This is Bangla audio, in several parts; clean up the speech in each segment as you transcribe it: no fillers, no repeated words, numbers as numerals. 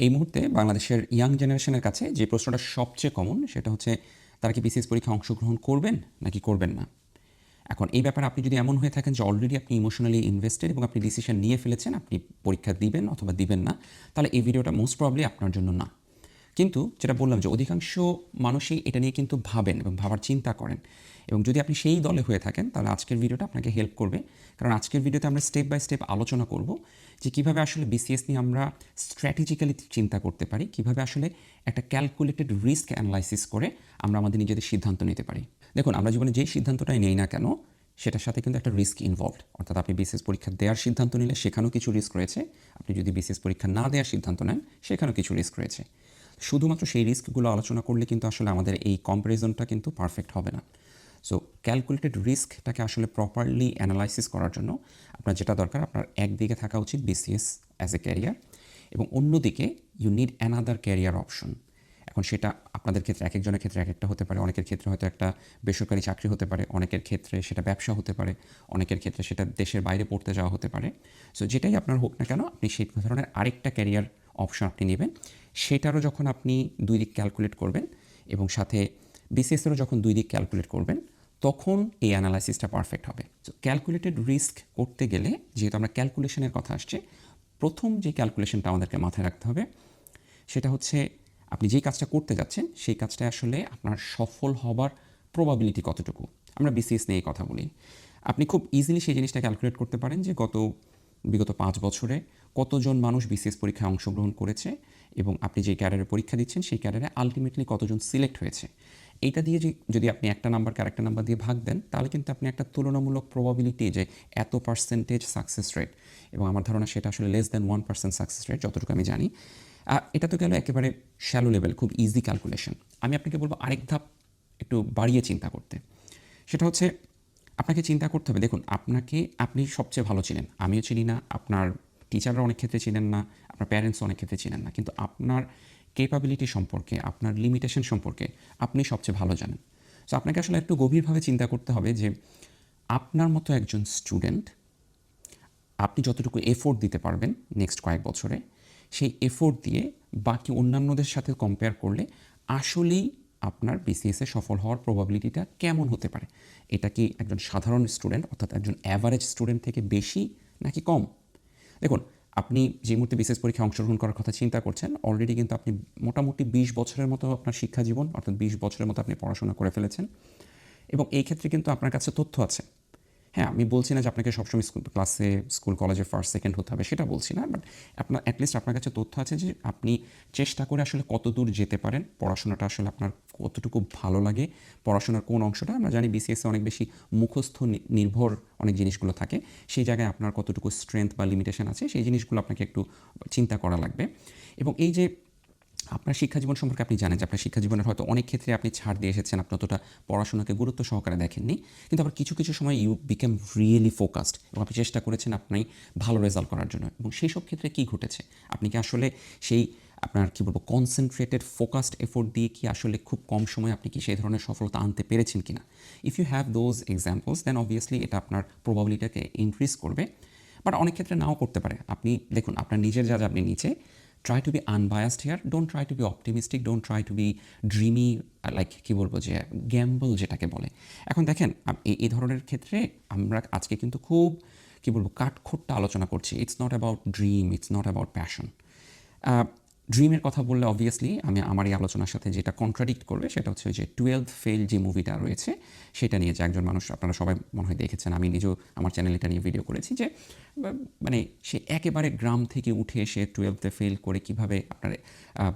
এই মুহূর্তে বাংলাদেশের ইয়াং জেনারেশনের কাছে যে প্রশ্নটা সবচেয়ে কমন সেটা হচ্ছে তারা কি বিসিএস পরীক্ষায় অংশগ্রহণ করবেন নাকি করবেন না। এখন এই ব্যাপারে আপনি যদি এমন হয়ে থাকেন যে অলরেডি আপনি ইমোশনালি ইনভেস্টেড এবং আপনি ডিসিশন নিয়ে ফেলেছেন আপনি পরীক্ষা দিবেন অথবা দিবেন না, তাহলে এই ভিডিওটা মোস্ট প্রবলি আপনার জন্য না। কিন্তু যেটা বললাম যে অধিকাংশ মানুষই এটা নিয়ে কিন্তু ভাবেন এবং ভাবার চিন্তা করেন, এবং যদি আপনি সেই দলে হয়ে থাকেন তাহলে আজকের ভিডিওটা আপনাকে হেল্প করবে। কারণ আজকের ভিডিওতে আমরা স্টেপ বাই স্টেপ আলোচনা করব যে কীভাবে আসলে বিসিএস নিয়ে আমরা স্ট্র্যাটেজিক্যালি চিন্তা করতে পারি, কীভাবে আসলে একটা ক্যালকুলেটেড রিস্ক অ্যানালাইসিস করে আমরা আমাদের নিজেদের সিদ্ধান্ত নিতে পারি। দেখুন, আমরা জীবনে যেই সিদ্ধান্তটাই নেই না কেন সেটার সাথে কিন্তু একটা রিস্ক ইনভলভড। অর্থাৎ আপনি বিসিএস পরীক্ষা দেওয়ার সিদ্ধান্ত নিলে সেখানেও কিছু রিস্ক রয়েছে, আপনি যদি বিসিএস পরীক্ষা না দেওয়ার সিদ্ধান্ত নেন সেখানেও কিছু রিস্ক রয়েছে। শুধুমাত্র সেই রিস্কগুলো আলোচনা করলে কিন্তু আসলে আমাদের এই কম্প্যারিজনটা কিন্তু পারফেক্ট হবে না। সো ক্যালকুলেটেড রিস্কটাকে আসলে প্রপারলি অ্যানালাইসিস করার জন্য আপনার যেটা দরকার, আপনার একদিকে থাকা উচিত বিসিএস অ্যাজ এ ক্যারিয়ার, এবং অন্যদিকে you need another career option. এখন সেটা আপনাদের ক্ষেত্রে এক একজনের ক্ষেত্রে এক একটা হতে পারে। অনেকের ক্ষেত্রে হয়তো একটা বেসরকারি চাকরি হতে পারে, অনেকের ক্ষেত্রে সেটা ব্যবসা হতে পারে, অনেকের ক্ষেত্রে সেটা দেশের বাইরে পড়তে যাওয়া হতে পারে। সো যেটাই আপনার হোক না কেন আপনি সেই ধরনের আরেকটা ক্যারিয়ার অপশন আপনি নেবেন। সেটারও যখন আপনি দুই দিক ক্যালকুলেট করবেন এবং সাথে বিসিএসেরও যখন দুই দিক ক্যালকুলেট করবেন, তখন এই অ্যানালাইসিসটা পারফেক্ট হবে। সো ক্যালকুলেটেড রিস্ক করতে গেলে যেহেতু আমরা ক্যালকুলেশনের কথা আসছে, প্রথম যে ক্যালকুলেশনটা আমাদেরকে মাথায় রাখতে হবে সেটা হচ্ছে আপনি যেই কাজটা করতে যাচ্ছেন সেই কাজটা আসলে আপনার সফল হবার প্রবাবিলিটি কতটুকু। আমরা বিসিএস নিয়ে কথা বলি, আপনি খুব ইজিলি সেই জিনিসটা ক্যালকুলেট করতে পারেন যে বিগত 5 বছরে কতজন মানুষ বিসিএস পরীক্ষায় অংশগ্রহণ করেছে এবং আপনি যে ক্যাডারে পরীক্ষা দিচ্ছেন সেই ক্যাডারে আলটিমেটলি কতজন সিলেক্ট হয়েছে। এইটা দিয়ে যদি আপনি একটা নাম্বারকে আরেকটা নাম্বার দিয়ে ভাগ দেন তাহলে কিন্তু আপনি একটা তুলনামূলক প্রবাবিলিটি যে এত পার্সেন্টেজ সাকসেস রেট, এবং আমার ধারণা সেটা আসলে লেস দ্যান 1% সাকসেস রেট যতটুকু আমি জানি। এটা তো গেল একেবারে শ্যালো লেভেল, খুব ইজি ক্যালকুলেশন। আমি আপনাকে বলবো আরেক ধাপ একটু বাড়িয়ে চিন্তা করতে। সেটা হচ্ছে আপনাকে চিন্তা করতে হবে, দেখুন আপনি সবচেয়ে ভালো ছিলেন, আমিও চিনি না, আপনার টিচাররা অনেক ক্ষেত্রে চিনেন না, আপনার প্যারেন্টস অনেক ক্ষেত্রে চিনেন না, কিন্তু আপনার ক্যাপাবিলিটি সম্পর্কে, আপনার লিমিটেশন সম্পর্কে আপনি সবচেয়ে ভালো জানেন। সো আপনাকে আসলে একটু গভীরভাবে চিন্তা করতে হবে যে আপনার মতো একজন স্টুডেন্ট আপনি যতটুকু এফোর্ট দিতে পারবেন নেক্সট কয়েক বছরে, সেই এফোর্ট দিয়ে বাকি অন্যান্যদের সাথে কম্পেয়ার করলে আসলেই আপনার বিসিএসে সফল হওয়ার প্রবাবিলিটিটা কেমন হতে পারে। এটা কি একজন সাধারণ স্টুডেন্ট অর্থাৎ একজন অ্যাভারেজ স্টুডেন্ট থেকে বেশি নাকি কম? দেখুন, আপনি যে মুহূর্তে বিসিএস পরীক্ষায় অংশগ্রহণ করার কথা চিন্তা করছেন, অলরেডি কিন্তু আপনি মোটামুটি 20 বছরের মতো আপনার শিক্ষা জীবন, অর্থাৎ 20 বছরের মতো আপনি পড়াশোনা করে ফেলেছেন, এবং এই ক্ষেত্রে কিন্তু আপনার কাছে তথ্য আছে। হ্যাঁ, আমি বলছি না যে আপনাকে সবসময় স্কুল কলেজে ফার্স্ট সেকেন্ড হতে হবে, সেটা বলছি না, বাট অ্যাটলিস্ট আপনার কাছে তথ্য আছে যে আপনি চেষ্টা করে আসলে কত দূর যেতে পারেন, পড়াশোনাটা আসলে আপনার কতটুকু ভালো লাগে, পড়াশোনার কোন অংশটা, আমরা জানি বিসিএসে অনেক বেশি মুখস্থ নির্ভর অনেক জিনিসগুলো থাকে, সেই জায়গায় আপনার কতটুকু স্ট্রেংথ বা লিমিটেশন আছে সেই জিনিসগুলো আপনাকে একটু চিন্তা করা লাগবে। এবং এই যে আপনার শিক্ষা জীবন সম্পর্কে আপনি জানেন যে আপনার শিক্ষা জীবনের হয়তো অনেক ক্ষেত্রে আপনি ছাড় দিয়ে এসেছেন, আপনি অতটা পড়াশোনাকে গুরুত্ব সহকারে দেখেননি, কিন্তু আবার কিছু কিছু সময় ইউ বিকেম রিয়েলি ফোকাসড এবং আপনি চেষ্টা করেছেন আপনি ভালো রেজাল্ট করার জন্য, এবং সেই সব ক্ষেত্রে কী ঘটেছে, আপনি কি আসলে সেই আপনার কী বলবো কনসেন্ট্রেটেড ফোকাসড এফোর্ট দিয়ে কি আসলে খুব কম সময়ে আপনি কি সেই ধরনের সফলতা আনতে পেরেছেন কিনা? If you have those examples then obviously এটা আপনার প্রবাবিলিটিটাকে ইনক্রিজ করবে, বাট অনেক ক্ষেত্রে নাও করতে পারে। আপনি দেখুন, আপনার নিজের যা আপনি নিচে try to be unbiased here, don't try to be optimistic, don't try to be dreamy, like কী বলবো যে গ্যাম্বল যেটাকে বলে। এখন দেখেন এই ধরনের ক্ষেত্রে আমরা আজকে কিন্তু খুব কী বলবো কাঠখোট্টা আলোচনা করছি। It's not about dream, it's not about passion. ড্রিমের কথা বললে অবভিয়াসলি আমার এই আলোচনার সাথে যেটা কন্ট্রাডিক্ট করবে সেটা হচ্ছে যে 12th ফেল যে মুভিটা রয়েছে সেটা নিয়ে, যে একজন মানুষ, আপনারা সবাই মনে হয় দেখেছেন, আমি নিজেও আমার চ্যানেলে এটা নিয়ে ভিডিও করেছি, যে মানে সে একেবারে গ্রাম থেকে উঠে এসে 12th ফেল করে কীভাবে আপনার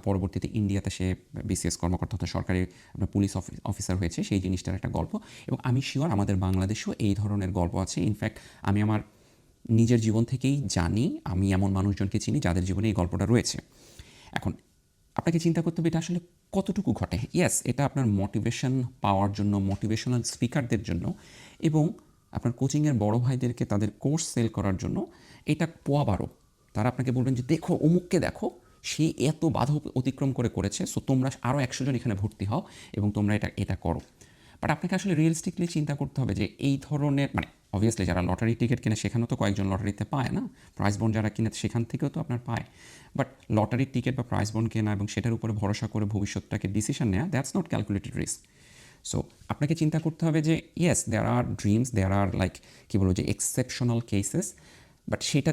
পরবর্তীতে ইন্ডিয়াতে সে বিসিএস কর্মকর্তা হতে সরকারি আপনার পুলিশ অফিসার হয়েছে, সেই জিনিসটার একটা গল্প। এবং আমি শিওর আমাদের বাংলাদেশেও এই ধরনের গল্প আছে। ইনফ্যাক্ট আমি আমার নিজের জীবন থেকেই জানি, আমি এমন মানুষজনকে চিনি যাদের জীবনে এই গল্পটা রয়েছে। এখন আপনাকে চিন্তা করতে হবে এটা আসলে কতটুকু ঘটে। ইয়েস, এটা আপনার মোটিভেশন পাওয়ার জন্য, মোটিভেশনাল স্পিকারদের জন্য এবং আপনার কোচিংয়ের বড় ভাইদেরকে তাদের কোর্স সেল করার জন্য এটা পোয়াবারও। তারা আপনাকে বলবেন যে দেখো অমুককে দেখো, সে এত বাধা অতিক্রম করেছে, সো তোমরা আরও 100 জন এখানে ভর্তি হও এবং তোমরা এটা করো। বাট আপনাকে আসলে রিয়েলিস্টিকলি চিন্তা করতে হবে যে এই ধরনের মানে অবভিয়াসলি যারা লটারি টিকিট কেনে সেখানেও তো কয়েকজন লটারিতে পায় না, প্রাইজ বন্ড যারা কিনে সেখান থেকেও তো আপনার পায়। বাট লটারির টিকিট বা প্রাইজ বন্ড কেনা এবং সেটার উপরে ভরসা করে ভবিষ্যৎটাকে ডিসিশন নেওয়া, that's not calculated risk. So আপনাকে চিন্তা করতে হবে যে yes there are dreams, there are like কী বলবো যে এক্সেপশনাল কেসেস, বাট সেটা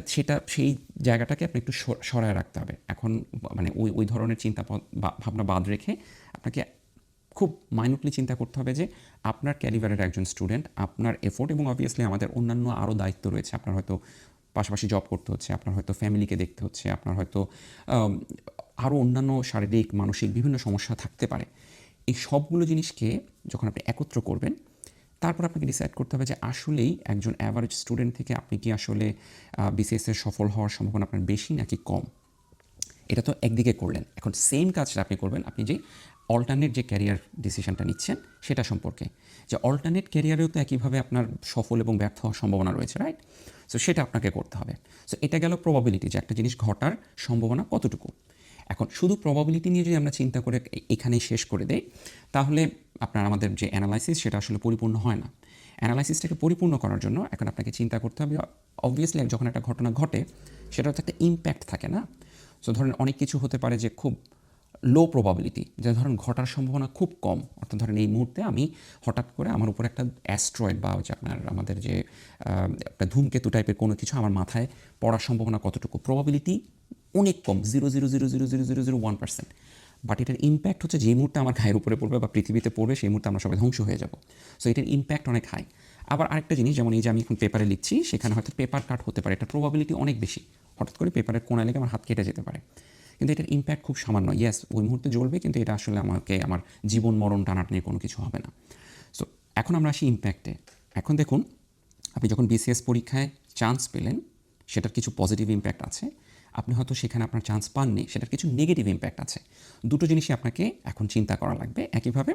সেই জায়গাটাকে আপনি একটু সরায় রাখতে হবে। এখন মানে ওই ধরনের চিন্তা ভাবনা বাদ রেখে আপনাকে খুব মাইনুটলি চিন্তা করতে হবে যে আপনার ক্যালিবারের একজন স্টুডেন্ট, আপনার এফোর্ট এবং অবভিয়াসলি আমাদের অন্যান্য আরও দায়িত্ব রয়েছে। আপনার হয়তো পাশাপাশি জব করতে হচ্ছে, আপনার হয়তো ফ্যামিলিকে দেখতে হচ্ছে, আপনার হয়তো আরও অন্যান্য শারীরিক মানসিক বিভিন্ন সমস্যা থাকতে পারে। এই সবগুলো জিনিসকে যখন আপনি একত্র করবেন, তারপর আপনাকে ডিসাইড করতে হবে যে আসলেই একজন অ্যাভারেজ স্টুডেন্ট থেকে আপনি কি আসলে বিসিএসের সফল হওয়ার সম্ভাবনা আপনার বেশি নাকি কম। এটা তো একদিকে করলেন। এখন সেম কাজটা আপনি করবেন আপনি যে অল্টারনেট যে ক্যারিয়ার ডিসিশনটা নিচ্ছেন সেটা সম্পর্কে, যে অল্টারনেট ক্যারিয়ারেও তো একইভাবে আপনার সফল এবং ব্যর্থ হওয়ার সম্ভাবনা রয়েছে, রাইট? সো সেটা আপনাকে করতে হবে। সো এটা গেল প্রবাবিলিটি যে একটা জিনিস ঘটার সম্ভাবনা কতটুকু। এখন শুধু প্রবাবিলিটি নিয়ে যদি আমরা চিন্তা করে এখানেই শেষ করে দেই, তাহলে আমাদের যে অ্যানালাইসিস সেটা আসলে পরিপূর্ণ হয় না। অ্যানালাইসিসটাকে পরিপূর্ণ করার জন্য এখন আপনাকে চিন্তা করতে হবে, অবভিয়াসলি যখন একটা ঘটনা ঘটে সেটা হচ্ছে একটা ইম্প্যাক্ট থাকে না। সো ধরেন অনেক কিছু হতে পারে যে খুব লো প্রবাবিলিটি, যে ধরেন ঘটার সম্ভাবনা খুব কম। অর্থাৎ ধরেন এই মুহূর্তে আমি হঠাৎ করে আমার উপর একটা অ্যাস্ট্রয়েড বা হচ্ছে আমাদের যে একটা ধূমকেতু টাইপের কোনো কিছু আমার মাথায় পড়ার সম্ভাবনা কতটুকু, প্রবাবিলিটি অনেক কম, 0.0000001%। বাট এটার ইম্প্যাক্ট হচ্ছে যে মুহূর্তে আমার গায়ের উপরে পড়বে বা পৃথিবীতে পড়বে সেই মুহূর্তে আমরা সবাই ধ্বংস হয়ে যাব। সো এটার ইম্প্যাক্ট অনেক হাই। আবার আরেকটা জিনিস, যেমন এই যে আমি এখন পেপারে লিখছি, সেখানে হয়তো পেপার কাট হতে পারে, এটার প্রবাবিলিটি অনেক বেশি। হঠাৎ করে পেপারের কোণায় লেগে আমার হাত কেটে যেতে পারে, কিন্তু এটার ইম্প্যাক্ট খুব সামান্য। ইয়েস ওই মুহূর্তে জ্বলবে, কিন্তু এটা আসলে আমাকে আমার জীবন মরণ টানাটানি কোনো কিছু হবে না। সো এখন আমরা আসি ইম্প্যাক্টে। এখন দেখুন, আপনি যখন বিসিএস পরীক্ষায় চান্স পেলেন সেটার কিছু পজিটিভ ইম্প্যাক্ট আছে, আপনি হয়তো সেখানে আপনার চান্স পাননি, সেটার কিছু নেগেটিভ ইম্প্যাক্ট আছে। দুটো জিনিসই আপনাকে এখন চিন্তা করা লাগবে। একইভাবে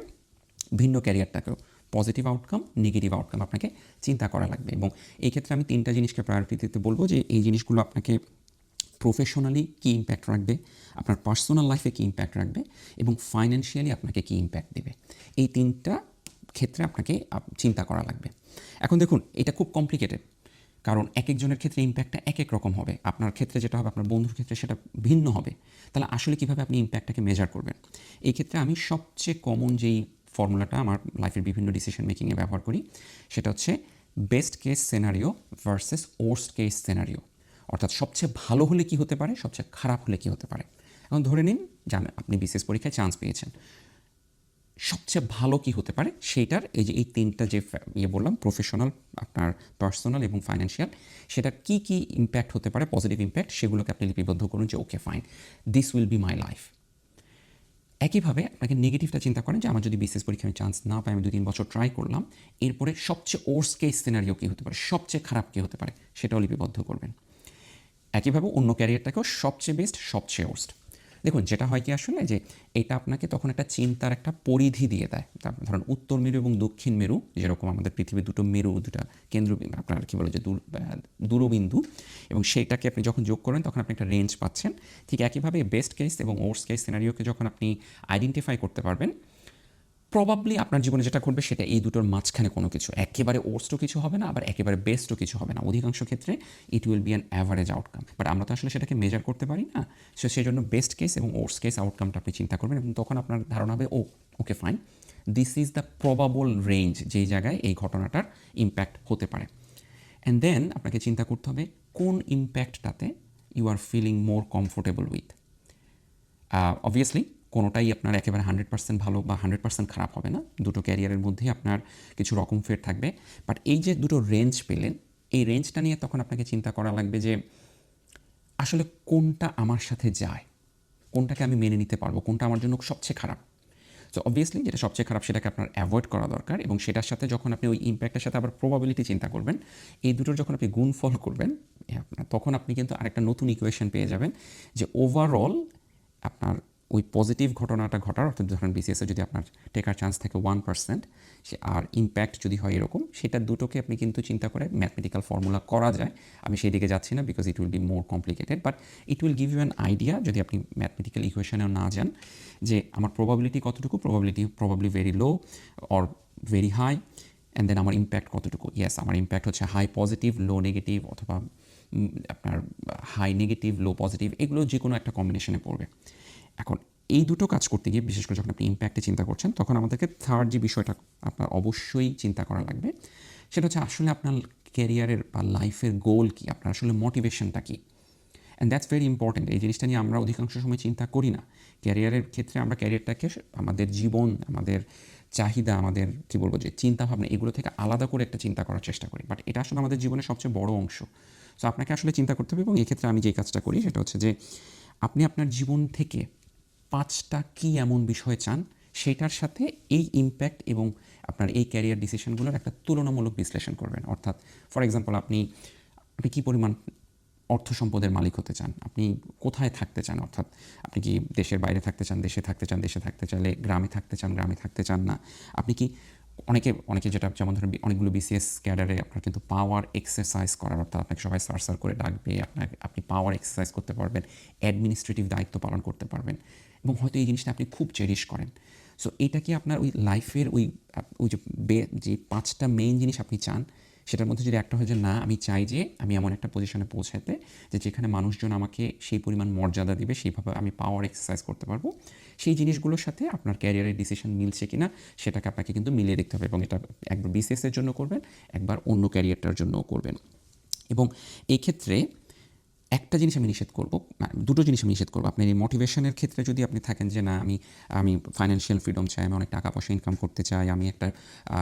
ভিন্ন ক্যারিয়ারটাকেও পজিটিভ আউটকাম, নেগেটিভ আউটকাম আপনাকে চিন্তা করা লাগবে। এবং এই ক্ষেত্রে আমি তিনটা জিনিসকে প্রায়োরিটি দিতে বলবো, যে এই জিনিসগুলো আপনাকে প্রফেশনালি কী ইম্প্যাক্ট রাখবে, আপনার পার্সোনাল লাইফে কী ইম্প্যাক্ট রাখবে, এবং ফাইন্যান্সিয়ালি আপনাকে কী ইম্প্যাক্ট দেবে। এই তিনটা ক্ষেত্রে আপনাকে চিন্তা করা লাগবে। এখন দেখুন, এটা খুব কমপ্লিকেটেড, কারণ এক একজনের ক্ষেত্রে ইম্প্যাক্টটা এক এক রকম হবে। আপনার ক্ষেত্রে যেটা হবে, আপনার বন্ধুর ক্ষেত্রে সেটা ভিন্ন হবে। তাহলে আসলে কীভাবে আপনি ইম্প্যাক্টটাকে মেজার করবেন? এই ক্ষেত্রে আমি সবচেয়ে কমন যেই ফর্মুলাটা আমার লাইফের বিভিন্ন ডিসিশন মেকিংয়ে ব্যবহার করি, সেটা হচ্ছে best case scenario versus worst case scenario. অর্থাৎ সবচেয়ে ভালো হলে কী হতে পারে, সবচেয়ে খারাপ হলে কী হতে পারে। এখন ধরে নিন জানেন আপনি বিসিএস পরীক্ষায় চান্স পেয়েছেন, সবচেয়ে ভালো কী হতে পারে সেইটার এই তিনটা যে বললাম, প্রফেশনাল, আপনার পার্সোনাল এবং ফাইন্যান্সিয়াল, সেটা কী কী ইম্প্যাক্ট হতে পারে, পজিটিভ ইম্প্যাক্ট, সেগুলোকে আপনি লিপিবদ্ধ করুন যে okay fine, this will be my life. একইভাবে আপনাকে নেগেটিভটা চিন্তা করেন যে আমার যদি বিসিএস পরীক্ষায় আমি চান্স না পাই, আমি 2-3 বছর ট্রাই করলাম, এরপরে সবচেয়ে ওর্স্ট কেস সিনারিও কী হতে পারে, সবচেয়ে খারাপ কী হতে পারে, সেটাও লিপিবদ্ধ করবেন। একইভাবে অন্য ক্যারিয়ারটাকেও সবচেয়ে বেস্ট, সবচেয়ে ওর্স্ট। দেখুন, যেটা হয় কি আসলে, যে এটা আপনাকে তখন একটা চিন্তার একটা পরিধি দিয়ে দেয়। তারপর ধরুন উত্তর মেরু এবং দক্ষিণ মেরু, যেরকম আমাদের পৃথিবীর দুটো মেরু, দুটা কেন্দ্র, আপনার কী বলে যে দূরবিন্দু, এবং সেইটাকে আপনি যখন যোগ করেন তখন আপনি একটা রেঞ্জ পাচ্ছেন। ঠিক একইভাবে বেস্ট কেস এবং ওর্স্ট কেস সিনারিওকে যখন আপনি আইডেন্টিফাই করতে পারবেন, প্রবাবলি আপনার জীবনে যেটা ঘটবে সেটা এই দুটোর মাঝখানে কোনো কিছু, একেবারে ওর্স্টও কিছু হবে না, আবার একেবারে বেস্টও কিছু হবে না। অধিকাংশ ক্ষেত্রে ইট will be an average outcome. But আমরা তো আসলে সেটাকে মেজার করতে পারি না। সো সেই জন্য বেস্ট কেস এবং ওর্স্ট কেস আউটকামটা আপনি চিন্তা করবেন, এবং তখন আপনার ধারণা হবে okay fine, this is the probable range যেই জায়গায় এই ঘটনাটার ইম্প্যাক্ট হতে পারে। অ্যান্ড দেন আপনাকে চিন্তা করতে হবে কোন ইম্প্যাক্টটাতে you are feeling more comfortable with. Obviously কোনোটাই আপনার একেবারে 100% ভালো বা 100% খারাপ হবে না। দুটো ক্যারিয়ারের মধ্যেই আপনার কিছু রকম ফের থাকবে। বাট এই যে দুটো রেঞ্জ পেলেন, এই রেঞ্জটা নিয়ে তখন আপনাকে চিন্তা করা লাগবে যে আসলে কোনটা আমার সাথে যায়, কোনটাকে আমি মেনে নিতে পারবো, কোনটা আমার জন্য সবচেয়ে খারাপ। সো অবভিয়াসলি যেটা সবচেয়ে খারাপ সেটাকে আপনার অ্যাভয়েড করা দরকার, এবং সেটার সাথে যখন আপনি ওই ইম্প্যাক্টের সাথে আবার প্রবাবিলিটি চিন্তা করবেন, এই দুটোর যখন আপনি গুণফল করবেন, তখন আপনি কিন্তু আরেকটা নতুন ইকুয়েশন পেয়ে যাবেন, যে ওভারঅল আপনার ওই পজিটিভ ঘটনাটা ঘটার, অর্থাৎ ধরেন বিসিএসে যদি আপনার টেকার চান্স থাকে 1%, সে আর ইম্প্যাক্ট যদি হয় এরকম, সেটা দুটোকে আপনি কিন্তু চিন্তা করে ম্যাথমেটিক্যাল ফর্মুলা করা যায়। আমি সেই দিকে যাচ্ছি না because it will be more complicated, but it will give you an idea, যদি আপনি ম্যাথমেটিক্যাল ইকুয়েশনেও না যান, যে আমার প্রবাবিলিটি কতটুকু, probably very low or very high, and then আমার ইম্প্যাক্ট কতটুকু। ইয়েস, আমার ইম্প্যাক্ট হচ্ছে হাই পজিটিভ, লো নেগেটিভ, অথবা আপনার হাই নেগেটিভ, লো পজিটিভ, এগুলো যে কোনো একটা কম্বিনেশনে পড়বে। এখন এই দুটো কাজ করতে গিয়ে, বিশেষ করে যখন আপনি ইম্প্যাক্টে চিন্তা করছেন, তখন আমাদেরকে থার্ড যে বিষয়টা আপনার অবশ্যই চিন্তা করা লাগবে, সেটা হচ্ছে আসলে আপনার ক্যারিয়ারের বা লাইফের গোল কী, আপনার আসলে মোটিভেশনটা কী। And that's very important. এই জিনিসটা নিয়ে আমরা অধিকাংশ সময় চিন্তা করি না। ক্যারিয়ারের ক্ষেত্রে আমরা ক্যারিয়ারটাকে আমাদের জীবন, আমাদের চাহিদা, আমাদের কী বলবো, যে চিন্তাভাবনা, এগুলো থেকে আলাদা করে একটা চিন্তা করার চেষ্টা করি, বাট এটা আসলে আমাদের জীবনের সবচেয়ে বড় অংশ। সো আপনাকে আসলে চিন্তা করতে হবে, এবং এই ক্ষেত্রে আমি যেই কাজটা করি সেটা হচ্ছে যে আপনি আপনার জীবন থেকে 5টা কী এমন বিষয় চান, সেটার সাথে এই ইম্প্যাক্ট এবং আপনার এই ক্যারিয়ার ডিসিশনগুলোর একটা তুলনামূলক বিশ্লেষণ করবেন। অর্থাৎ ফর এক্সাম্পল, আপনি কী পরিমাণ অর্থ সম্পদের মালিক হতে চান, আপনি কোথায় থাকতে চান, অর্থাৎ আপনি কি দেশের বাইরে থাকতে চান, দেশে থাকতে চান, দেশে থাকতে চাইলে গ্রামে থাকতে চান, গ্রামে থাকতে চান না, আপনি কি অনেকে যেটা, যেমন ধরেন অনেকগুলো বিসিএস ক্যাডারে আপনার কিন্তু পাওয়ার এক্সারসাইজ করার, অর্থাৎ আপনাকে সবাই সার করে ডাকবে, আপনি পাওয়ার এক্সারসাইজ করতে পারবেন, অ্যাডমিনিস্ট্রেটিভ দায়িত্ব পালন করতে পারবেন, এবং হয়তো এই জিনিসটা আপনি খুব চেরিশ করেন। সো এটা কি আপনার ওই লাইফের ওই যে 5টা মেইন জিনিস আপনি চান, সেটার মধ্যে যদি একটা হয় যে না, আমি চাই যে আমি এমন একটা পজিশনে পৌঁছাতে, যে যেখানে মানুষজন আমাকে সেই পরিমাণ মর্যাদা দিবে, সেইভাবে আমি পাওয়ার এক্সারসাইজ করতে পারবো, সেই জিনিসগুলোর সাথে আপনার ক্যারিয়ারের ডিসিশন মিলছে কিনা সেটাকে আপনাকে কিন্তু মিলিয়ে দেখতে হবে। এবং এটা একবার বিসিএসের জন্য করবেন, একবার অন্য ক্যারিয়ারটার জন্যও করবেন। এবং এই ক্ষেত্রে একটা জিনিস আমি নিষেধ করব, দুটো জিনিস আমি নিষেধ করবো। আপনার এই মোটিভেশনের ক্ষেত্রে যদি আপনি থাকেন যে না, আমি ফাইন্যান্সিয়াল ফ্রিডম চাই, আমি অনেক টাকা পয়সা ইনকাম করতে চাই, আমি একটা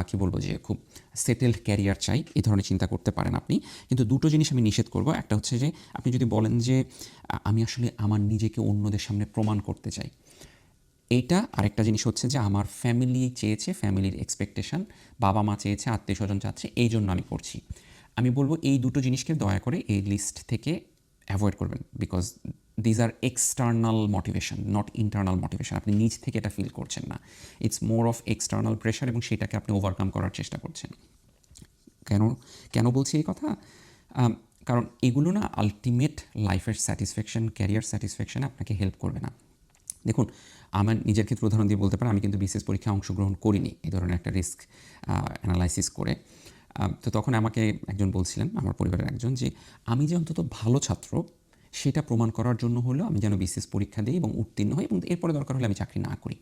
কী বলবো, যে খুব সেটেলড ক্যারিয়ার চাই, এই ধরনের চিন্তা করতে পারেন আপনি। কিন্তু দুটো জিনিস আমি নিষেধ করব। একটা হচ্ছে যে আপনি যদি বলেন যে আমি আসলে আমার নিজেকে অন্যদের সামনে প্রমাণ করতে চাই, এইটা। আরেকটা জিনিস হচ্ছে যে আমার ফ্যামিলি চেয়েছে, ফ্যামিলির এক্সপেকটেশন, বাবা মা চেয়েছে, আত্মীয় স্বজন চাচ্ছে, এই জন্য আমি করছি। আমি বলবো এই দুটো জিনিসকে দয়া করে এই লিস্ট থেকে অ্যাভয়েড করবেন, because these are external motivation, not internal motivation. আপনি নিজ থেকে এটা ফিল করছেন না, it's more of external pressure, এবং সেটাকে আপনি ওভারকাম করার চেষ্টা করছেন। কেন কেন বলছি এই কথা? কারণ এগুলো না আলটিমেট লাইফের স্যাটিসফ্যাকশন, ক্যারিয়ার স্যাটিসফ্যাকশনে আপনাকে হেল্প করবে না। দেখুন, আমার নিজের ক্ষেত্রে উদাহরণ দিয়ে বলতে পারি, আমি কিন্তু বিসিএস পরীক্ষায় অংশগ্রহণ করিনি এই ধরনের একটা রিস্ক অ্যানালাইসিস করে। তো তখন আমাকে একজন বলছিলেন, আমার পরিবারের একজন, যে আমি যে অন্তত ভালো ছাত্র সেটা প্রমাণ করার জন্য হলেও আমি যেন বিসিএস পরীক্ষা দিই এবং উত্তীর্ণ হই, এবং এরপরে দরকার হলে আমি চাকরি না করি,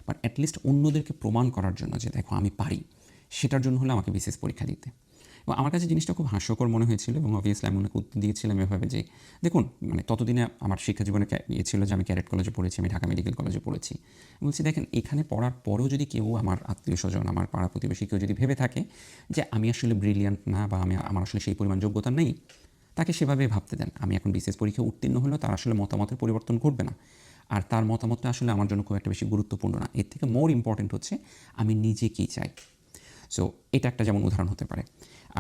বাট অ্যাটলিস্ট অন্যদেরকে প্রমাণ করার জন্য যে দেখো আমি পারি, সেটার জন্য হলে আমাকে বিসিএস পরীক্ষা দিতে। এবং আমার কাছে জিনিসটা খুব হাস্যকর মনে হয়েছিল, এবং অবভিয়াসলি আমি ওনাকে উত্তর দিয়েছিলাম এভাবে যে দেখুন, মানে ততদিনে আমার শিক্ষা জীবনে ইয়ে ছিল যে আমি ক্যাডেট কলেজে পড়েছি, আমি ঢাকা মেডিকেল কলেজে পড়েছি। বলছি দেখেন, এখানে পড়ার পরেও যদি কেউ, আমার আত্মীয় স্বজন, আমার পাড়া প্রতিবেশী কেউ যদি ভেবে থাকে যে আমি আসলে ব্রিলিয়ান্ট না, বা আমার আসলে সেই পরিমাণ যোগ্যতা নেই, তাকে সেভাবে ভাবতে দেন। আমি এখন বিসিএস পরীক্ষায় উত্তীর্ণ হলেও তার আসলে মতামতের পরিবর্তন ঘটবে না, আর তার মতামতটা আসলে আমার জন্য খুব একটা বেশি গুরুত্বপূর্ণ না। এর থেকে মোর ইম্পর্টেন্ট হচ্ছে আমি নিজে কী চাই। সো এটা একটা যেমন উদাহরণ হতে পারে।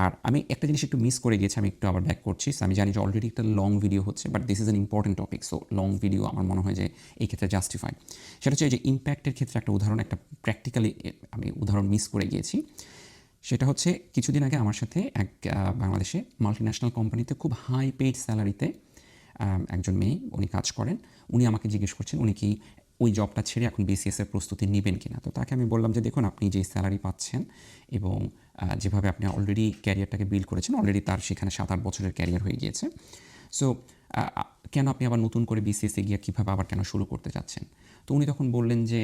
আর আমি একটা জিনিস একটু মিস করে গিয়েছি, আমি একটু আবার ব্যাক করছি। আমি জানি যে অলরেডি একটা লং ভিডিও হচ্ছে, but this is an important topic, so long video আমার মনে হয় যে এই ক্ষেত্রে জাস্টিফাই। সেটা হচ্ছে যে ইম্প্যাক্টের ক্ষেত্রে একটা উদাহরণ, একটা প্র্যাকটিক্যালি আমি উদাহরণ মিস করে গিয়েছি। সেটা হচ্ছে কিছুদিন আগে আমার সাথে এক বাংলাদেশে মাল্টিন্যাশনাল কোম্পানিতে খুব হাই পেইড স্যালারিতে একজন মেয়ে, উনি কাজ করেন। উনি আমাকে জিজ্ঞেস করছেন উনি কি ওই জবটা ছেড়ে এখন বিসিএসের প্রস্তুতি নেবেন কিনা। তো তাকে আমি বললাম যে দেখুন, আপনি যে স্যালারি পাচ্ছেন এবং যেভাবে আপনি অলরেডি ক্যারিয়ারটাকে বিল্ড করেছেন, অলরেডি তার সেখানে 7-8 বছরের ক্যারিয়ার হয়ে গিয়েছে। সো কেন আপনি আবার নতুন করে বিসিএসে গিয়ে কীভাবে আবার কেন শুরু করতে চাচ্ছেন? তো উনি তখন বললেন যে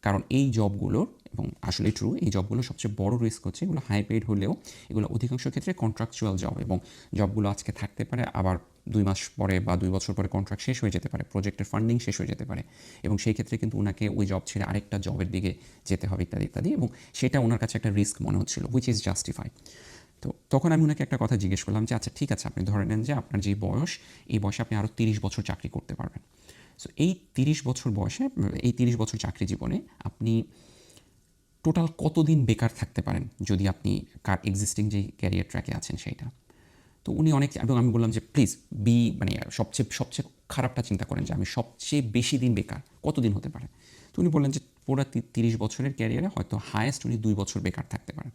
কারণ এই জবগুলোর, এবং আসলে ট্রু, এই জবগুলোর সবচেয়ে বড় রিস্ক হচ্ছে এগুলো হাই পেইড হলেও এগুলো অধিকাংশ ক্ষেত্রে কন্ট্রাকচুয়াল জব, এবং জবগুলো আজকে থাকতে পারে, আবার 2 মাস পরে বা 2 বছর পরে কন্ট্রাক্ট শেষ হয়ে যেতে পারে, প্রজেক্টের ফান্ডিং শেষ হয়ে যেতে পারে, এবং সেই ক্ষেত্রে কিন্তু ওনাকে ওই জব ছেড়ে আরেকটা জবের দিকে যেতে হবে, ইত্যাদি ইত্যাদি, এবং সেটা ওনার কাছে একটা রিস্ক মনে হচ্ছিল, হুইচ ইজ জাস্টিফাই। তো তখন আমি ওনাকে একটা কথা জিজ্ঞেস করলাম যে আচ্ছা ঠিক আছে, আপনি ধরে নেন যে আপনার যে বয়স, এই বয়সে আপনি আরও 30 বছর চাকরি করতে পারবেন। সো এই 30 বছর বয়সে, এই 30 বছর চাকরি জীবনে আপনি টোটাল কতদিন বেকার থাকতে পারেন যদি আপনি এক্সিস্টিং যে ক্যারিয়ার ট্র্যাকে আছেন সেইটা। তো উনি অনেক, এবং আমি বললাম যে প্লিজ মানে সবচেয়ে সবচেয়ে খারাপটা চিন্তা করেন যে আমি সবচেয়ে বেশি দিন বেকার কতদিন হতে পারে। তো উনি বললেন যে পুরো 30 বছরের ক্যারিয়ারে হয়তো হায়েস্ট উনি 2 বছর বেকার থাকতে পারেন।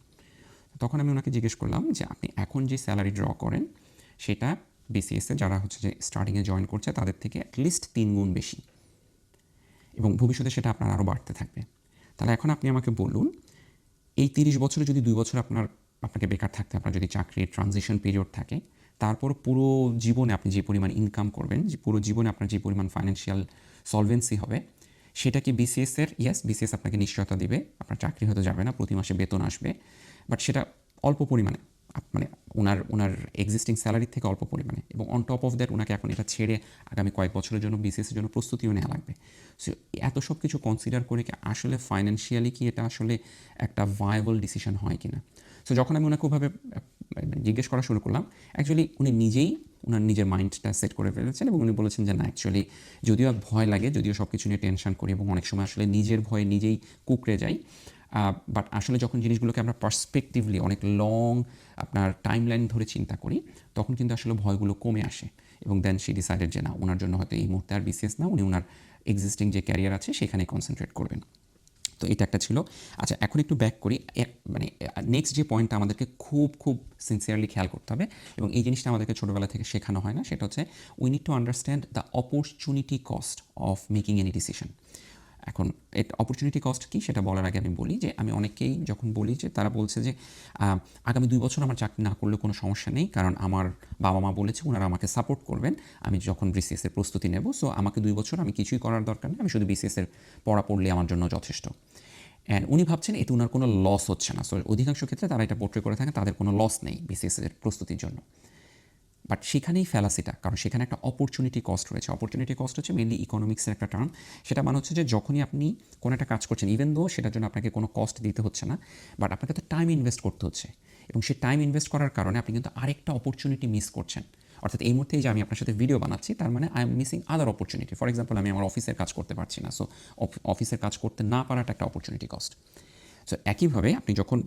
তখন আমি ওনাকে জিজ্ঞেস করলাম যে আপনি এখন যে স্যালারি ড্র করেন সেটা বিসিএসে যারা হচ্ছে যে স্টার্টিংয়ে জয়েন করছে তাদের থেকে অ্যাটলিস্ট 3 গুণ বেশি, এবং ভবিষ্যতে সেটা আপনার আরও বাড়তে থাকবে। তাহলে এখন আপনি আমাকে বলুন, এই 30 বছরে যদি 2 বছর আপনাকে বেকার থাকতে, আপনার যদি চাকরির ট্রানজিশন পিরিয়ড থাকে, তারপর পুরো জীবনে আপনি যে পরিমাণ ইনকাম করবেন, যে পুরো জীবনে আপনার যে পরিমাণ ফাইন্যান্সিয়াল সলভেন্সি হবে, সেটা কি বিসিএসের, ইয়েস বিসিএস আপনাকে নিশ্চয়তা দিবে, আপনার চাকরি হয়তো যাবে না, প্রতি মাসে বেতন আসবে, বাট সেটা অল্প পরিমাণে, মানে ওনার এক্সিস্টিং স্যালারির থেকে অল্প পরিমাণে, এবং অন টপ অফ দ্যাট ওনাকে এখন এটা ছেড়ে আগামী কয়েক বছরের জন্য বিসিএসের জন্য প্রস্তুতিও নেওয়া লাগবে। সো এত সব কিছু কনসিডার করে কি আসলে ফাইন্যান্সিয়ালি কি এটা আসলে একটা ভায়াবল ডিসিশন হয় কি না। সো যখন আমি ওনাকে ওভাবে জিজ্ঞেস করা শুরু করলাম, অ্যাকচুয়ালি উনি নিজেই ওনার নিজের মাইন্ডটা সেট করে ফেলেছেন, এবং উনি বলেছেন যে না, অ্যাকচুয়ালি যদিও ভয় লাগে, যদিও সব কিছু নিয়ে টেনশন করি এবং অনেক সময় আসলে নিজের ভয়ে নিজেই কুঁকড়ে যাই, বাট আসলে যখন জিনিসগুলোকে আমরা পার্সপেক্টিভলি অনেক লং আপনার টাইমলাইন ধরে চিন্তা করি, তখন কিন্তু আসলে ভয়গুলো কমে আসে, এবং দেন শি ডিসাইডেড যে না, ওনার জন্য হয়তো এই মুহূর্তে আর বিসিএস না, উনি ওনার এক্সিস্টিং যে ক্যারিয়ার আছে সেখানে কনসেন্ট্রেট করবেন। তো এটা একটা ছিল। আচ্ছা, এখন একটু ব্যাক করি, মানে নেক্সট যে পয়েন্টটা আমাদেরকে খুব খুব সিনসিয়ারলি খেয়াল করতে হবে, এবং এই জিনিসটা আমাদেরকে ছোটোবেলা থেকে শেখানো হয় না, সেটা হচ্ছে we need to understand the opportunity cost of making any decision. এখন অপরচুনিটি কস্ট কী সেটা বলার আগে আমি বলি যে আমি অনেকেই যখন বলি যে তারা বলছে যে আগামী 2 বছর আমার চাকরি না করলে কোনো সমস্যা নেই, কারণ আমার বাবা মা বলেছে ওনারা আমাকে সাপোর্ট করবেন আমি যখন বিসিএসের প্রস্তুতি নেব, সো আমাকে 2 বছর আমি কিছুই করার দরকার নেই, আমি শুধু বিসিএসের পড়া পড়লে আমার জন্য যথেষ্ট। অ্যান্ড উনি ভাবছেন এতে ওনার কোনো লস হচ্ছে না। সো অধিকাংশ ক্ষেত্রে তারা এটা পোর্ট্রে করে থাকেন তাদের কোনো লস নেই বিসিএসের প্রস্তুতির জন্য। বাট সেখানেই ফ্যালাসিটা, কারণ সেখানে একটা অপরচুনিটি কস্ট রয়েছে। অপরচুনিটি কস্ট হচ্ছে মেনলি ইকোনমিক্সের একটা টার্ম। সেটা মানে হচ্ছে যে যখনই আপনি কোনো একটা কাজ করছেন, ইভেন দো সেটার জন্য আপনাকে কোনো কস্ট দিতে হচ্ছে না, বাট আপনাকে তো টাইম ইনভেস্ট করতে হচ্ছে, এবং সেই টাইম ইনভেস্ট করার কারণে আপনি কিন্তু আরেকটা অপরচুনিটি মিস করছেন। অর্থাৎ এই মুহূর্তে যে আমি আপনার সাথে ভিডিও বানাচ্ছি, তার মানে I am missing other opportunity. For example, আমি আমার অফিসের কাজ করতে পারছি না, সো অফিসের কাজ করতে না পারাটা একটা অপরচুনিটি কস্ট। সো একইভাবে আপনি যখন,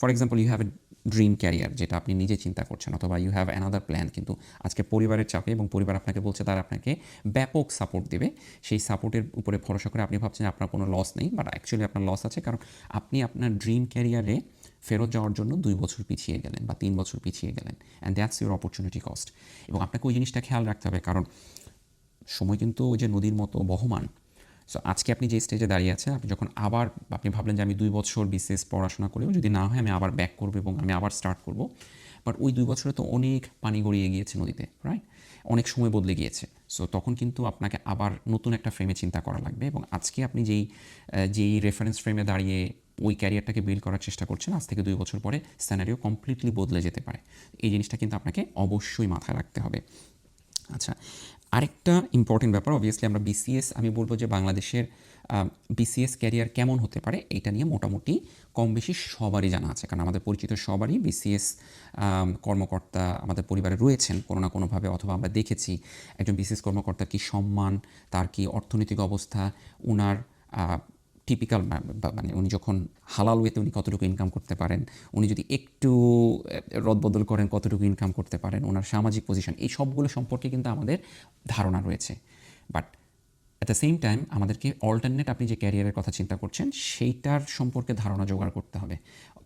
for example, you have a dream career যেটা আপনি নিজে চিন্তা করছেন, অথবা ইউ হ্যাভ অ্যানাদার প্ল্যান, কিন্তু আজকে পরিবারের চাপে, এবং পরিবার আপনাকে বলছে তারা আপনাকে ব্যাপক সাপোর্ট দেবে, সেই সাপোর্টের উপরে ভরসা করে আপনি ভাবছেন আপনার কোনো লস নেই, বাট অ্যাকচুয়ালি আপনার লস আছে, কারণ আপনি আপনার ড্রিম ক্যারিয়ারে ফেরত যাওয়ার জন্য 2 বছর পিছিয়ে গেলেন বা 3 বছর পিছিয়ে গেলেন, and that's your opportunity cost. এবং আপনাকে ওই জিনিসটা খেয়াল রাখতে হবে, কারণ সময় কিন্তু ওই যে নদীর মতো বহমান। সো আজকে আপনি যে স্টেজে দাঁড়িয়ে আছেন, আপনি যখন আবার আপনি ভাবলেন যে আমি 2 বছর বিসিএস পড়াশোনা করেও যদি না হয় আমি আবার ব্যাক করবো এবং আমি আবার স্টার্ট করব, বাট ওই 2 বছরে তো অনেক পানি গড়িয়ে গিয়েছে নদীতে, রাইট? অনেক সময় বদলে গিয়েছে। সো তখন কিন্তু আপনাকে আবার নতুন একটা ফ্রেমে চিন্তা করা লাগবে, এবং আজকে আপনি যেই রেফারেন্স ফ্রেমে দাঁড়িয়ে ওই ক্যারিয়ারটাকে বিল্ড করার চেষ্টা করছেন, আজ থেকে 2 বছর পরে সিনারিও কমপ্লিটলি বদলে যেতে পারে। এই জিনিসটা কিন্তু আপনাকে অবশ্যই মাথায় রাখতে হবে। আচ্ছা, আরেকটা ইম্পর্টেন্ট ব্যাপার, অবভিয়াসলি আমরা বিসিএস, আমি বলবো যে বাংলাদেশের বিসিএস ক্যারিয়ার কেমন হতে পারে এইটা নিয়ে মোটামুটি কম বেশি সবারই জানা আছে, কারণ আমাদের পরিচিত সবারই বিসিএস কর্মকর্তা আমাদের পরিবারে রয়েছেন কোনো না কোনোভাবে, অথবা আমরা দেখেছি একজন বিসিএস কর্মকর্তার কী সম্মান, তার কী অর্থনৈতিক অবস্থা, উনার টিপিক্যাল, মানে উনি যখন হালাল ওয়েতে উনি কতটুকু ইনকাম করতে পারেন, উনি যদি একটু রদবদল করেন কতটুকু ইনকাম করতে পারেন, ওনার সামাজিক পজিশন, এই সবগুলো সম্পর্কে কিন্তু আমাদের ধারণা রয়েছে। But at the same time আমাদেরকে অল্টারনেট, আপনি যে ক্যারিয়ারের কথা চিন্তা করছেন সেইটার সম্পর্কে ধারণা জোগাড় করতে হবে,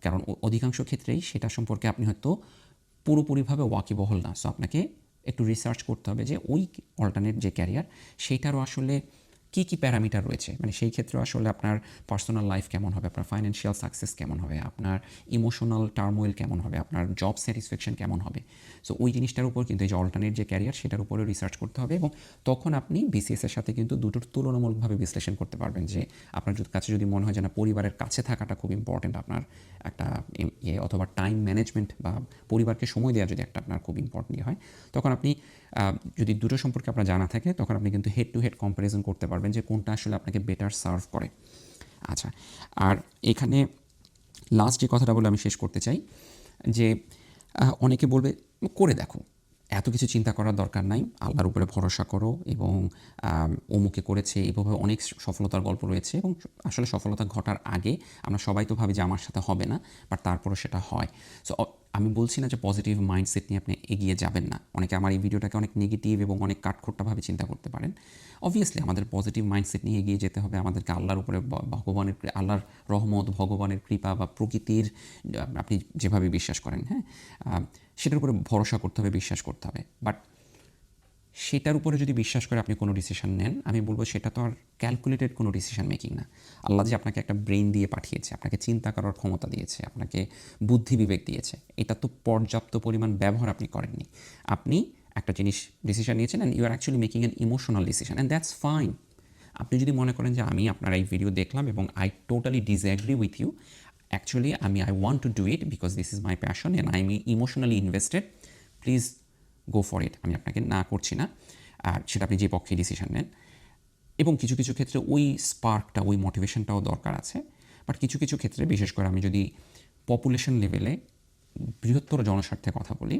কারণ অধিকাংশ ক্ষেত্রেই সেটা সম্পর্কে আপনি হয়তো পুরোপুরিভাবে ওয়াকিবহল না। সো আপনাকে একটু রিসার্চ করতে হবে যে ওই অল্টারনেট যে ক্যারিয়ার সেইটারও আসলে কী কী প্যারামিটার রয়েছে, মানে সেই ক্ষেত্রে আসলে আপনার পার্সোনাল লাইফ কেমন হবে, আপনার ফাইন্যান্সিয়াল সাকসেস কেমন হবে, আপনার ইমোশনাল টার্মোয়েল কেমন হবে, আপনার জব স্যাটিসফ্যাকশন কেমন হবে। সো ওই জিনিসটার উপর কিন্তু এই যে অল্টারনেট যে ক্যারিয়ার সেটার উপরেও রিসার্চ করতে হবে, এবং তখন আপনি বিসিএসের সাথে কিন্তু দুটোর তুলনামূলকভাবে বিশ্লেষণ করতে পারবেন যে আপনার কাছে যদি মনে হয় যে না, পরিবারের কাছে থাকাটা খুব ইম্পর্টেন্ট, আপনার একটা অথবা টাইম ম্যানেজমেন্ট বা পরিবারকে সময় দেওয়া যদি একটা আপনার খুব ইম্পর্টেন্ট হয়, তখন আপনি যদি দুটো সম্পর্কে আপনার জানা থাকে, তখন আপনি কিন্তু হেড টু হেড কম্প্যারিজন করতে পারবেন যে কোনটা আসলে আপনাকে বেটার সার্ভ করে। আচ্ছা, আর এখানে লাস্ট যে কথাটা বলে আমি শেষ করতে চাই যে অনেকে বলবে করে দেখো, এত কিছু চিন্তা করার দরকার নাই, আল্লাহর উপরে ভরসা করো, এবং অমুকে করেছে, এভাবে অনেক সফলতার গল্প রয়েছে, এবং আসলে সফলতা ঘটার আগে আমরা সবাই তো ভাবি যে আমার সাথে হবে না, বাট তারপরও সেটা হয়। সো আমি বলছি না যে পজিটিভ মাইন্ডসেট নিয়ে আপনি এগিয়ে যাবেন না। অনেকে আমার এই ভিডিওটাকে অনেক নেগেটিভ এবং অনেক কাঠখোট্টাভাবে চিন্তা করতে পারেন। অবভিয়াসলি আমাদের পজিটিভ মাইন্ডসেট নিয়ে এগিয়ে যেতে হবে। আমাদেরকে আল্লাহর উপরে আল্লাহর রহমত, ভগবানের কৃপা বা প্রকৃতির আপনি যেভাবে বিশ্বাস করেন, হ্যাঁ? সেটার উপরে ভরসা করতে হবে, বিশ্বাস করতে হবে। বাট সেটার উপরে যদি বিশ্বাস করে আপনি কোনো ডিসিশন নেন, আমি বলবো সেটা তো আর ক্যালকুলেটেড কোনো ডিসিশন মেকিং না। আল্লাহ যে আপনাকে একটা ব্রেইন দিয়ে পাঠিয়েছে, আপনাকে চিন্তা করার ক্ষমতা দিয়েছে, আপনাকে বুদ্ধি বিবেক দিয়েছে, এটা তো পর্যাপ্ত পরিমাণ ব্যবহার আপনি করেননি। আপনি একটা জিনিস ডিসিশন নিয়েছেন and you are actually making an emotional decision and that's fine. আপনি যদি মনে করেন যে আমি আপনার এই ভিডিও দেখলাম এবং I totally disagree with you, actually I want to do it because this is my passion and I am emotionally invested, please go for it. আমি আপনাকে না করছি না, আর সেটা আপনি যে পক্ষে ডিসিশন নেন। এবং কিছু কিছু ক্ষেত্রে ওই স্পার্কটা, ওই মোটিভেশনটাও দরকার আছে। বাট কিছু কিছু ক্ষেত্রে, বিশেষ করে আমি যদি পপুলেশন লেভেলে বৃহত্তর জনস্বার্থে কথা বলি,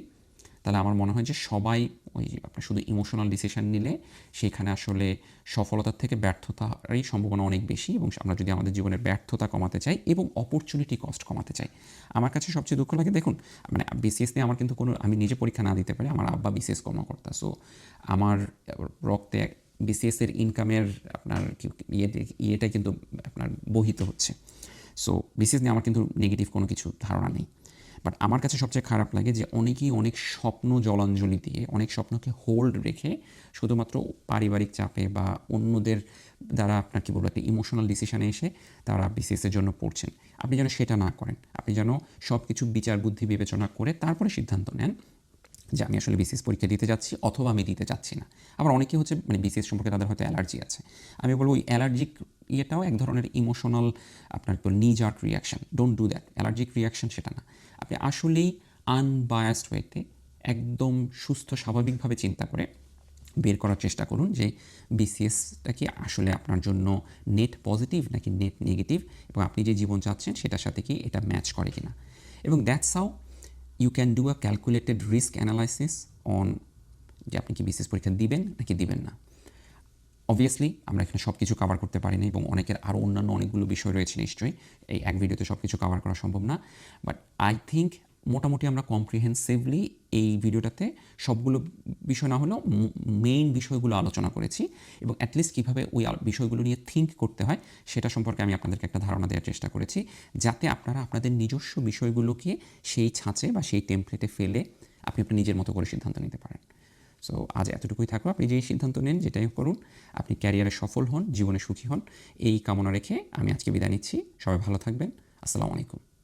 তাহলে আমার মনে হয় যে সবাই ওই আপনার শুধু ইমোশনাল ডিসিশন নিলে সেখানে আসলে সফলতার থেকে ব্যর্থতারই সম্ভাবনা অনেক বেশি। এবং আমরা যদি আমাদের জীবনের ব্যর্থতা কমাতে চাই এবং অপরচুনিটি কস্ট কমাতে চাই, আমার কাছে সবচেয়ে দুঃখ লাগে, দেখুন মানে বিসিএস নিয়ে আমার কিন্তু কোনো, আমি নিজে পরীক্ষা না দিতে পারি, আমার আব্বা বিসিএস কর্মকর্তা, সো আমার রক্তে বিসিএসের ইনকামের আপনার ইয়েটা কিন্তু আপনার বহিত হচ্ছে। সো বিসিএস নিয়ে আমার কিন্তু নেগেটিভ কোনো কিছু ধারণা নেই। বাট আমার কাছে সবচেয়ে খারাপ লাগে যে অনেকেই অনেক স্বপ্ন জলাঞ্জলি দিয়ে, অনেক স্বপ্নকে হোল্ড রেখে শুধুমাত্র পারিবারিক চাপে বা অন্যদের দ্বারা আপনার কী বলবো একটা ইমোশনাল ডিসিশনে এসে তারা বিসিএসের জন্য পড়ছেন। আপনি যেন সেটা না করেন, আপনি যেন সব কিছু বিচার বুদ্ধি বিবেচনা করে তারপরে সিদ্ধান্ত নেন যে আমি আসলে বিসিএস পরীক্ষা দিতে যাচ্ছি অথবা আমি দিতে যাচ্ছি না। আবার অনেকেই হচ্ছে মানে বিসিএস সম্পর্কে তাদের হয়তো অ্যালার্জি আছে। আমি বলবো ওই অ্যালার্জিক ইয়েটাও এক ধরনের ইমোশনাল আপনার নি jerk reaction. Don't do that. Allergic reaction সেটা না। আপনি আসলেই আনবায়াসড ওয়েতে একদম সুস্থ স্বাভাবিকভাবে চিন্তা করে বের করার চেষ্টা করুন যে বিসিএসটা কি আসলে আপনার জন্য নেট পজিটিভ নাকি নেট নেগেটিভ, এবং আপনি যে জীবন চাচ্ছেন সেটার সাথে কি এটা ম্যাচ করে কিনা। এবং that's how you can do a calculated risk analysis on যে আপনি কি বিসিএস পরীক্ষা দিবেন নাকি দিবেন না। অবভিয়াসলি আমরা এখানে সব কিছু কভার করতে পারি না এবং অনেকের আরও অন্যান্য অনেকগুলো বিষয় রয়েছে নিশ্চয়ই, এই এক ভিডিওতে সব কিছু কভার করা সম্ভব না। বাট আই থিঙ্ক মোটামুটি আমরা কম্প্রিহেন্সিভলি এই ভিডিওটাতে সবগুলো বিষয় না হলেও মেইন বিষয়গুলো আলোচনা করেছি, এবং অ্যাটলিস্ট কীভাবে ওই বিষয়গুলো নিয়ে থিঙ্ক করতে হয় সেটা সম্পর্কে আমি আপনাদেরকে একটা ধারণা দেওয়ার চেষ্টা করেছি, যাতে আপনারা আপনাদের নিজস্ব বিষয়গুলোকে সেই ছাঁচে বা সেই টেমপ্লেটে ফেলে আপনি আপনার নিজের মতো করে সিদ্ধান্ত নিতে পারেন। সো আজ এতটুকুই থাকলো। আপনি যেই সিদ্ধান্ত নেন, যেটাই করুন, আপনি ক্যারিয়ারে সফল হন, জীবনে সুখী হন, এই কামনা রেখে আমি আজকে বিদায় নিচ্ছি। সবাই ভালো থাকবেন। আসসালামু আলাইকুম।